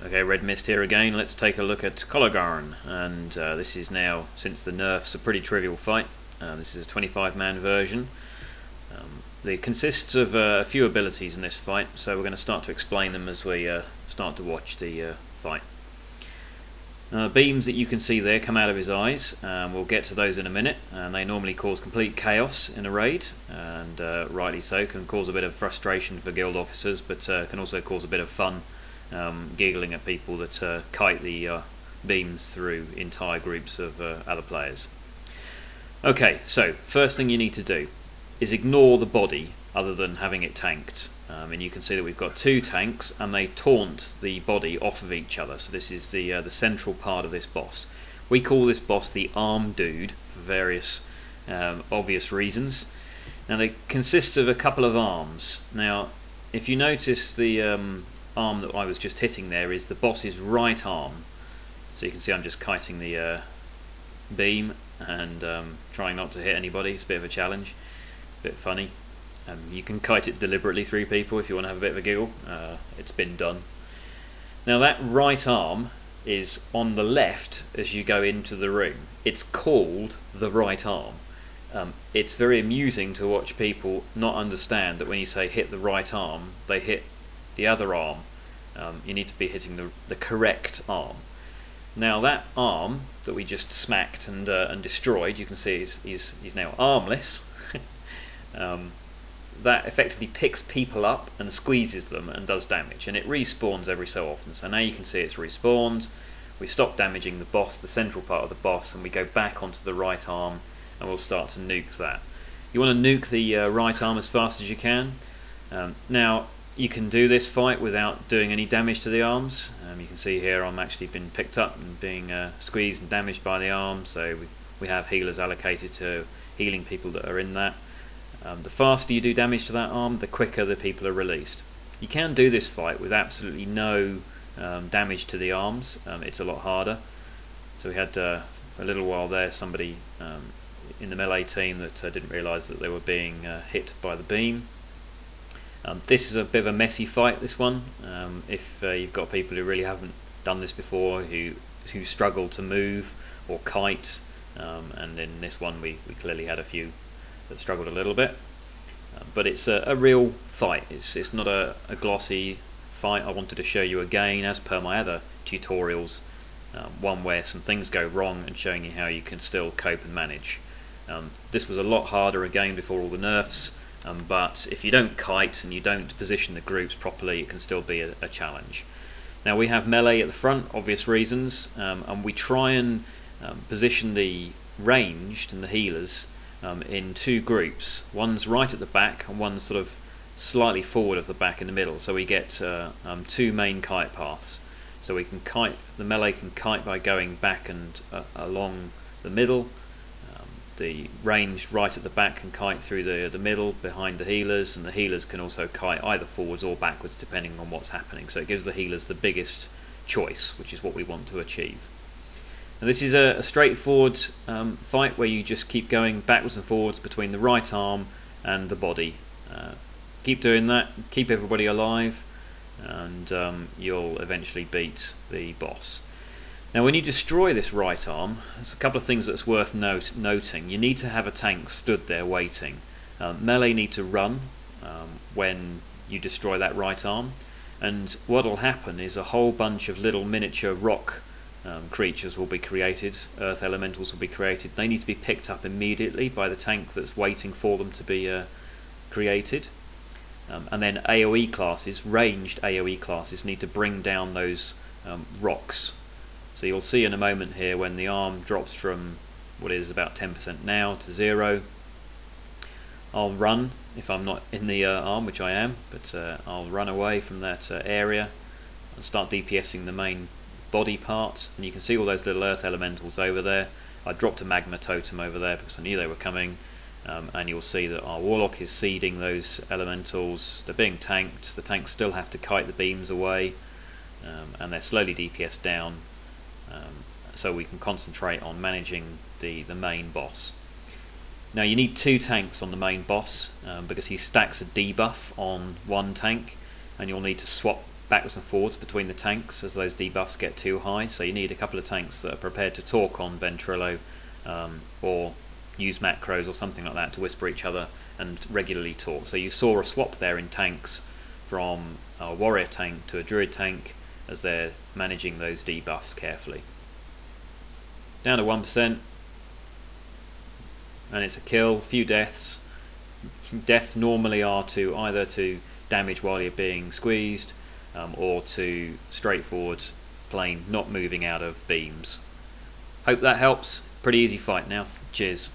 Okay, Redmist here again. Let's take a look at Kologarn, and this is now, since the nerfs, a pretty trivial fight. This is a 25-man version. It consists of a few abilities in this fight, so we're going to start to explain them as we start to watch the fight. Beams that you can see there come out of his eyes. We'll get to those in a minute, and they normally cause complete chaos in a raid, and rightly so. Can cause a bit of frustration for guild officers, but can also cause a bit of fun. Giggling at people that kite the beams through entire groups of other players. Okay, so first thing you need to do is ignore the body other than having it tanked. And you can see that we've got two tanks and they taunt the body off of each other. So this is the central part of this boss. We call this boss the arm dude for various obvious reasons. Now they consist of a couple of arms. Now if you notice the arm that I was just hitting there is the boss's right arm, so you can see I'm just kiting the beam and trying not to hit anybody. It's a bit of a challenge, a bit funny. You can kite it deliberately through people if you want to have a bit of a giggle. It's been done. Now that right arm is on the left as you go into the room. It's called the right arm. It's very amusing to watch people not understand that when you say hit the right arm, they hit the other arm. You need to be hitting the correct arm. Now that arm that we just smacked and destroyed, you can see he's now armless. That effectively picks people up and squeezes them and does damage, and it respawns every so often. So now you can see it's respawned. We stop damaging the boss, the central part of the boss, and we go back onto the right arm and we'll start to nuke that. You want to nuke the right arm as fast as you can. Now you can do this fight without doing any damage to the arms. You can see here I'm actually been picked up and being squeezed and damaged by the arm, so we have healers allocated to healing people that are in that. The faster you do damage to that arm, the quicker the people are released. You can do this fight with absolutely no damage to the arms. It's a lot harder. So we had for a little while there somebody in the melee team that didn't realise that they were being hit by the beam. This is a bit of a messy fight, this one. If you've got people who really haven't done this before, who struggle to move or kite, and in this one we clearly had a few that struggled a little bit. But it's a real fight. It's not a glossy fight. I wanted to show you again, as per my other tutorials, one where some things go wrong and showing you how you can still cope and manage. This was a lot harder again before all the nerfs. But if you don't kite and you don't position the groups properly, it can still be a challenge. Now we have melee at the front, obvious reasons, and we try and position the ranged and the healers in two groups. One's right at the back and one's sort of slightly forward of the back in the middle, so we get two main kite paths. So we can kite, the melee can kite by going back and along the middle. The ranged right at the back can kite through the middle behind the healers, and the healers can also kite either forwards or backwards depending on what's happening. So it gives the healers the biggest choice, which is what we want to achieve. Now this is a straightforward fight where you just keep going backwards and forwards between the right arm and the body. Keep doing that, keep everybody alive, and you'll eventually beat the boss. Now when you destroy this right arm, there's a couple of things that's worth noting. You need to have a tank stood there waiting. Melee need to run when you destroy that right arm, and what will happen is a whole bunch of little miniature rock creatures will be created, earth elementals will be created. They need to be picked up immediately by the tank that's waiting for them to be created. And then AoE classes, ranged AoE classes, need to bring down those rocks. So you'll see in a moment here when the arm drops from what is about 10% now to 0. I'll run if I'm not in the arm, which I am, but I'll run away from that area and start DPSing the main body part, and you can see all those little earth elementals over there. I dropped a magma totem over there because I knew they were coming, and you'll see that our warlock is seeding those elementals. They're being tanked. The tanks still have to kite the beams away, and they're slowly DPS down. So we can concentrate on managing the main boss. Now you need two tanks on the main boss because he stacks a debuff on one tank, and you'll need to swap backwards and forwards between the tanks as those debuffs get too high, so you need a couple of tanks that are prepared to talk on Ventrilo, or use macros or something like that to whisper each other and regularly talk. So you saw a swap there in tanks from a warrior tank to a druid tank as they're managing those debuffs carefully. Down to 1%, and it's a kill, few deaths. Deaths normally are to either to damage while you're being squeezed, or to straightforward plain not moving out of beams. Hope that helps. Pretty easy fight now. Cheers.